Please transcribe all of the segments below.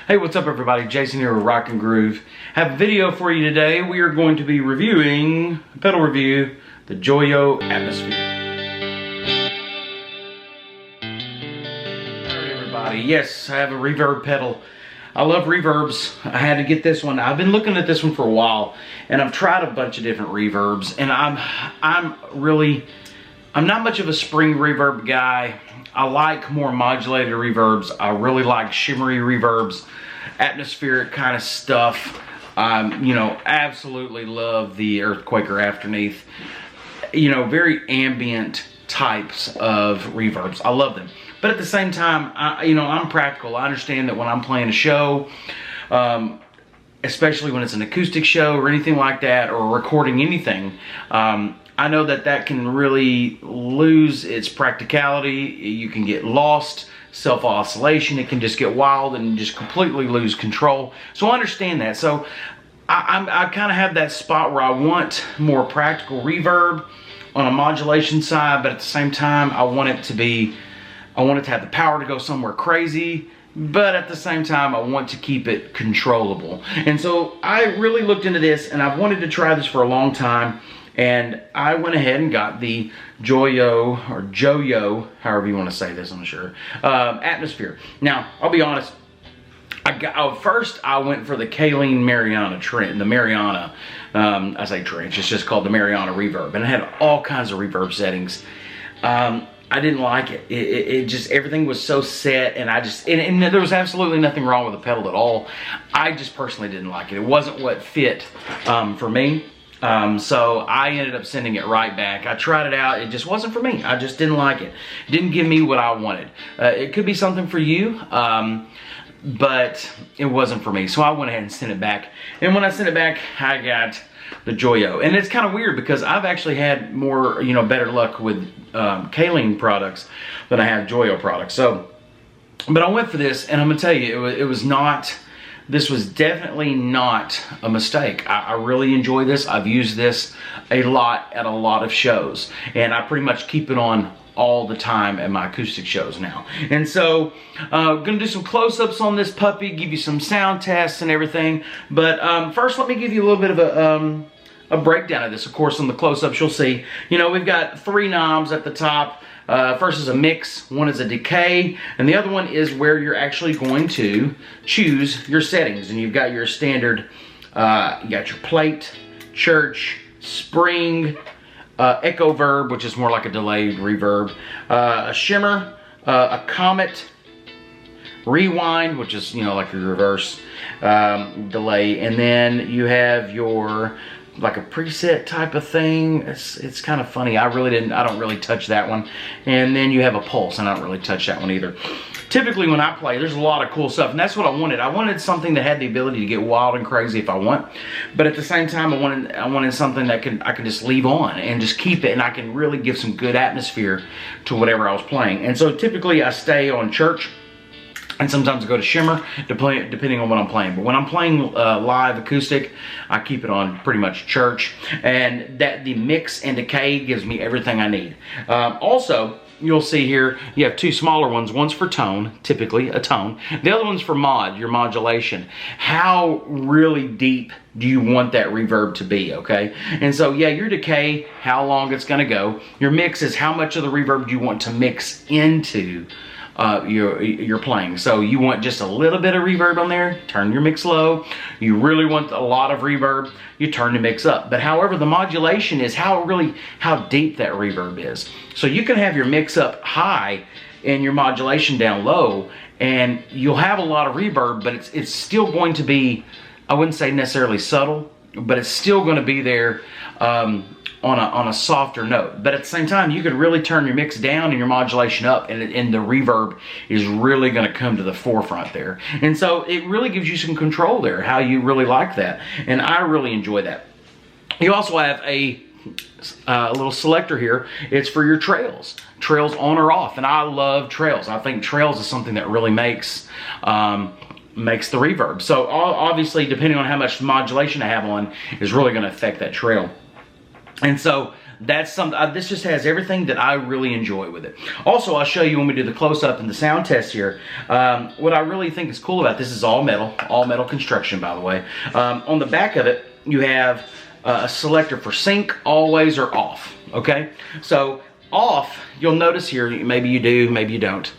Hey, what's up everybody? Jason here with Rock and Groove. Have a video for you today. We are going to be reviewing, pedal review, the JOYO Atmosphere. Alright everybody, yes, I have a reverb pedal. I love reverbs. I had to get this one. I've been looking at this one for a while, and I've tried a bunch of different reverbs, and I'm not much of a spring reverb guy. I like more modulated reverbs. I really like shimmery reverbs, atmospheric kind of stuff. You know, absolutely love the Earthquaker Afterneath. You know, very ambient types of reverbs. I love them. But at the same time, I'm practical. I understand that when I'm playing a show, especially when it's an acoustic show or anything like that, or recording anything, I know that that can really lose its practicality. You can get lost, self-oscillation. It can just get wild and just completely lose control. So I understand that. So I kind of have that spot where I want more practical reverb on a modulation side, but at the same time, I want it to have the power to go somewhere crazy, but at the same time, I want to keep it controllable. And so I really looked into this, and I've wanted to try this for a long time. And I went ahead and got the JOYO, or JOYO, however you want to say this, I'm not sure, Atmosphere. Now, I'll be honest, first I went for the Kaleen Mariana Trench, the Mariana, I say Trench, it's just called the Mariana Reverb, and it had all kinds of reverb settings. I didn't like it. It just, everything was so set, and and there was absolutely nothing wrong with the pedal at all. I just personally didn't like it. It wasn't what fit for me. So I ended up sending it right back. I tried it out. It just wasn't for me. I just didn't like it. It didn't give me what I wanted. It could be something for you, but it wasn't for me. So I went ahead and sent it back. And when I sent it back, I got the JOYO. And it's kind of weird because I've actually had more, better luck with Kaleen products than I have JOYO products. So, but I went for this, and I'm gonna tell you, this was definitely not a mistake. I really enjoy this. I've used this a lot at a lot of shows, and I pretty much keep it on all the time at my acoustic shows now. And so, gonna do some close-ups on this puppy, give you some sound tests and everything. But first, let me give you a little bit of a breakdown of this. Of course, on the close-ups, you'll see, we've got 3 knobs at the top. First is a mix, one is a decay, and the other one is where you're actually going to choose your settings. And you've got your standard, you got your plate, church, spring, Echo-Verb, which is more like a delayed reverb, a shimmer, a comet, rewind, which is, like a reverse delay, and then you have your like a preset type of thing. It's kind of funny. I don't really touch that one. And then you have a pulse, and I don't really touch that one either. Typically when I play, there's a lot of cool stuff, and that's what I wanted. I wanted something that had the ability to get wild and crazy if I want, but at the same time, I wanted something that I can just leave on and just keep it, and I can really give some good atmosphere to whatever I was playing. And so typically I stay on church, and sometimes I go to shimmer, depending on what I'm playing. But when I'm playing live acoustic, I keep it on pretty much church. And the mix and decay gives me everything I need. Also, you'll see here, you have 2 smaller ones. One's for tone, typically a tone. The other one's for mod, your modulation. How really deep do you want that reverb to be, okay? And so, yeah, your decay, how long it's gonna go. Your mix is how much of the reverb do you want to mix into you're playing. So you want just a little bit of reverb on there, turn your mix low. You really want a lot of reverb, you turn the mix up. But however, the modulation is how deep that reverb is. So you can have your mix up high and your modulation down low, and you'll have a lot of reverb, but it's still going to be, I wouldn't say necessarily subtle, but it's still going to be there on a softer note. But at the same time, you could really turn your mix down and your modulation up, and the reverb is really going to come to the forefront there. And so it really gives you some control there, how you really like that. And I really enjoy that. You also have a little selector here. It's for your trails on or off, and I love trails. I think trails is something that really makes the reverb. So obviously, depending on how much modulation I have on, is really going to affect that trail. And so that's something, this just has everything that I really enjoy with it. Also, I'll show you when we do the close-up and the sound test here. What I really think is cool about this is all metal construction, by the way. On the back of it, you have a selector for sync, always, or off, okay? So off, you'll notice here, maybe you do, maybe you don't.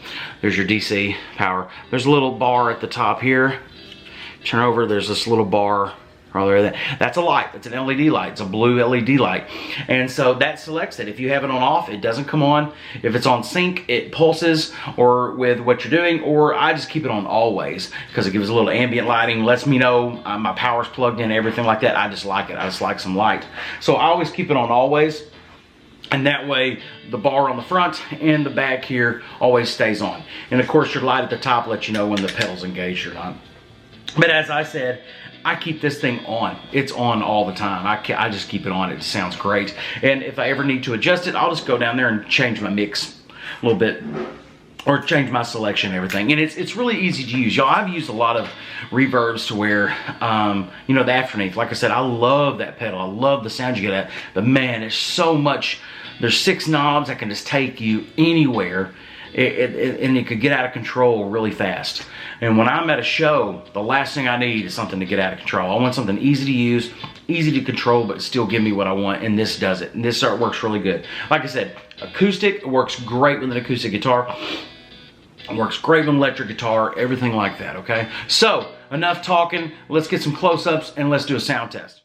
There's your DC power. There's a little bar at the top here. Turn over, there's this little bar. That's a light. It's an LED light. It's a blue LED light. And so that selects it. If you have it on off, it doesn't come on. If it's on sync, it pulses or with what you're doing, or I just keep it on always because it gives a little ambient lighting, lets me know my power's plugged in, everything like that. I just like it. I just like some light. So I always keep it on always. And that way, the bar on the front and the back here always stays on. And of course, your light at the top lets you know when the pedal's engaged or not. But as I said, I keep this thing on. It's on all the time. I just keep it on. It sounds great. And if I ever need to adjust it, I'll just go down there and change my mix a little bit, or change my selection and everything. And it's really easy to use. Y'all, I've used a lot of reverbs to where, you know, the Afterneath. Like I said, I love that pedal. I love the sound you get at. But man, there's so much. There's 6 knobs that can just take you anywhere. And it could get out of control really fast. And when I'm at a show, the last thing I need is something to get out of control. I want something easy to use, easy to control, but still give me what I want, and this does it. And this works really good. Like I said, acoustic works great with an acoustic guitar. It works great with an electric guitar, everything like that, okay? So, enough talking. Let's get some close-ups, and let's do a sound test.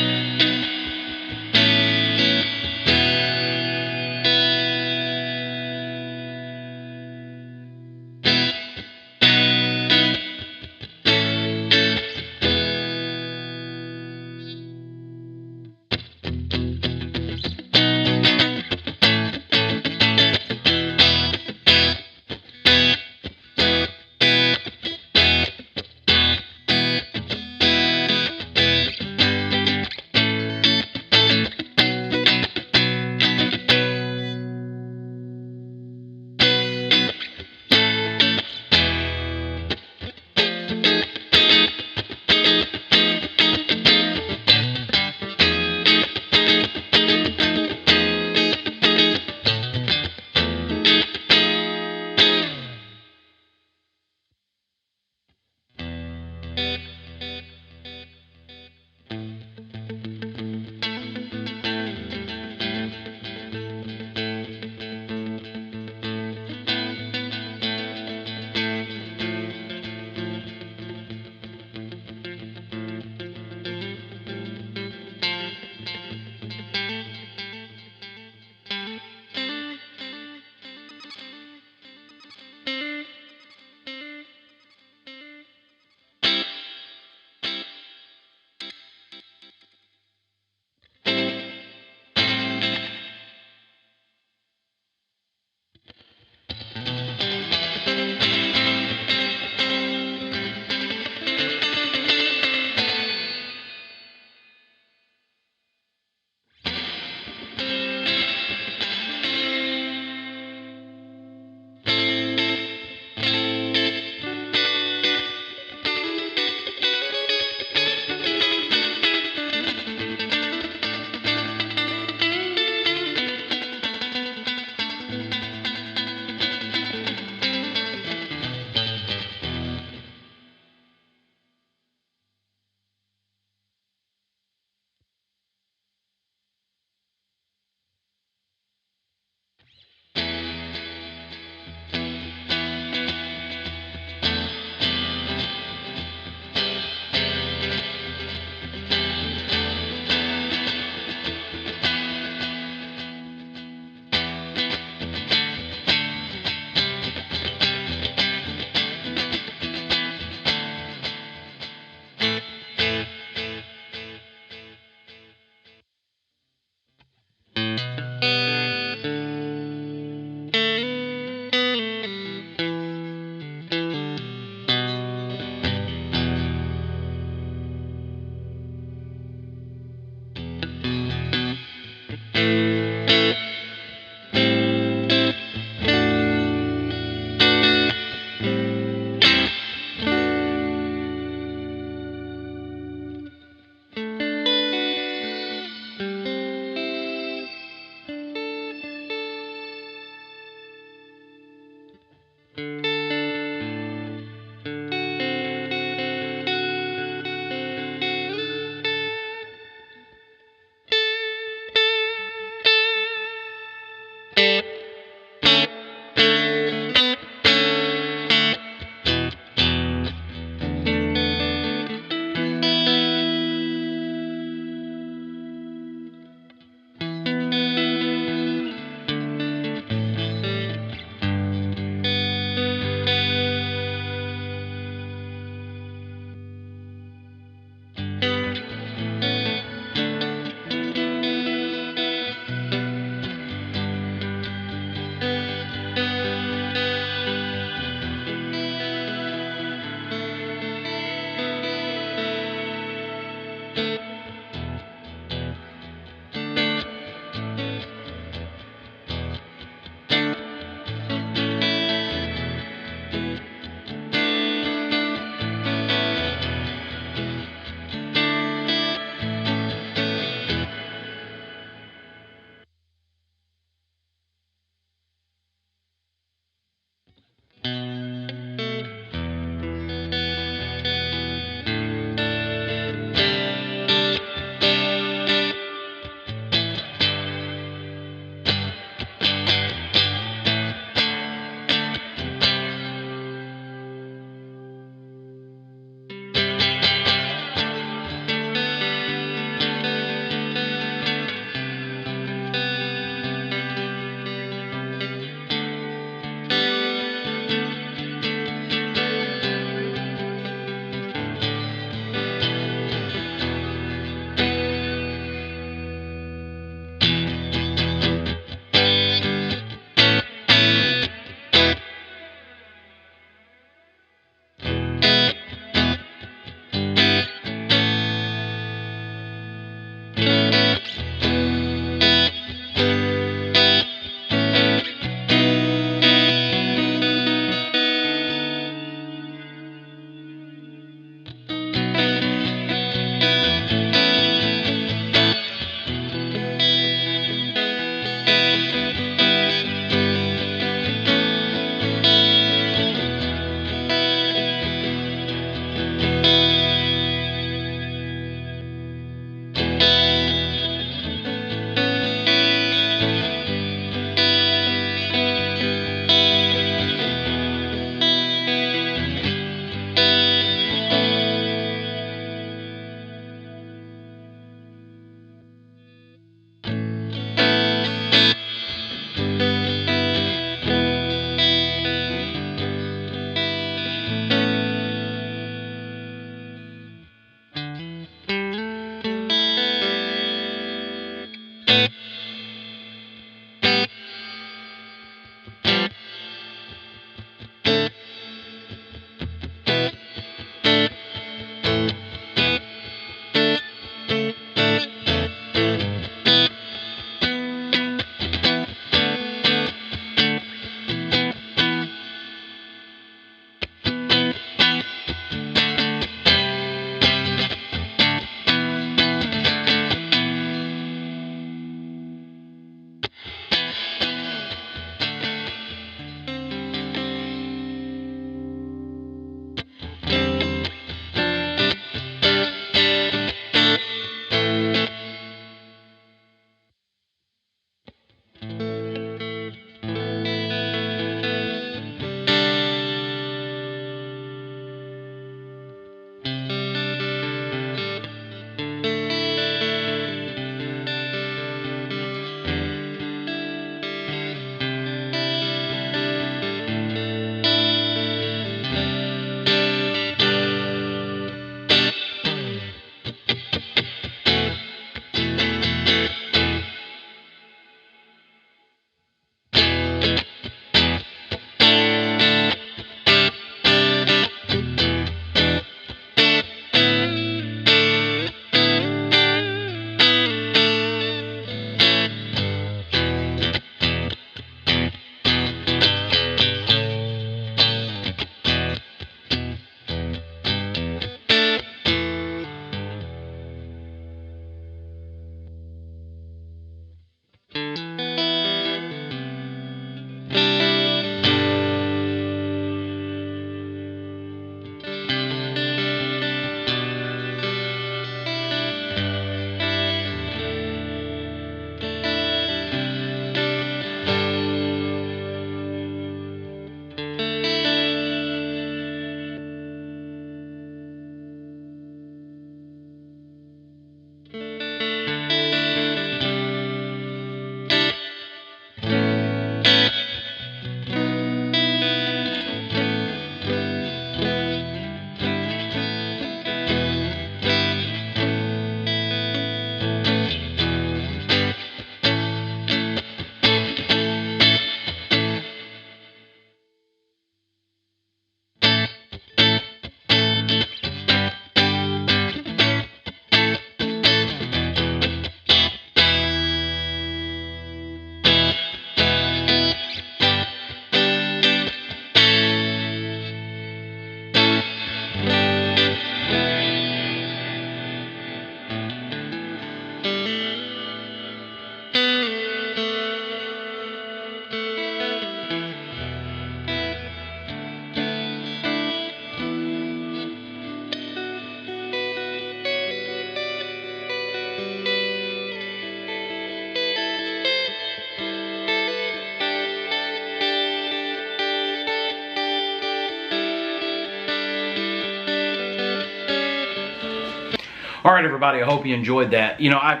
right, everybody, I hope you enjoyed that. You know,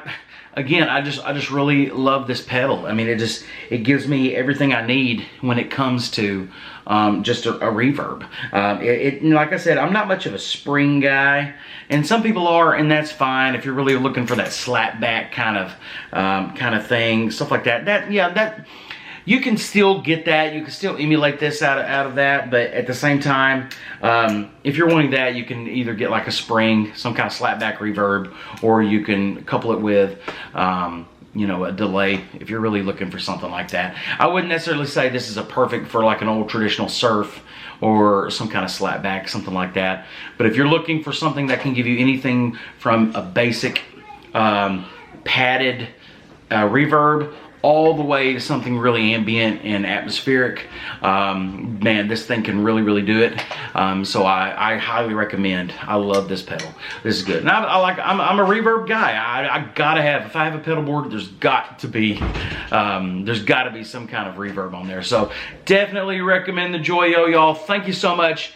again, I just really love this pedal. I mean, it gives me everything I need when it comes to just a reverb. Like I said, I'm not much of a spring guy, and some people are, and that's fine if you're really looking for that slap back kind of thing, stuff like that. That you can still get that. You can still emulate this out of that, but at the same time, if you're wanting that, you can either get like a spring, some kind of slapback reverb, or you can couple it with, you know, a delay if you're really looking for something like that. I wouldn't necessarily say this is a perfect for like an old traditional surf or some kind of slapback, something like that. But if you're looking for something that can give you anything from a basic padded reverb all the way to something really ambient and atmospheric, man, this thing can really do it. So I highly recommend. I love this pedal. This is good. And I'm a reverb guy. I gotta have, if I have a pedal board, there's got to be some kind of reverb on there. So definitely recommend the JOYO, y'all. Thank you so much.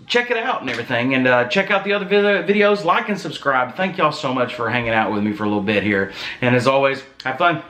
Check it out and everything, and check out the other videos, like and subscribe. Thank y'all so much for hanging out with me for a little bit here. And as always, have fun.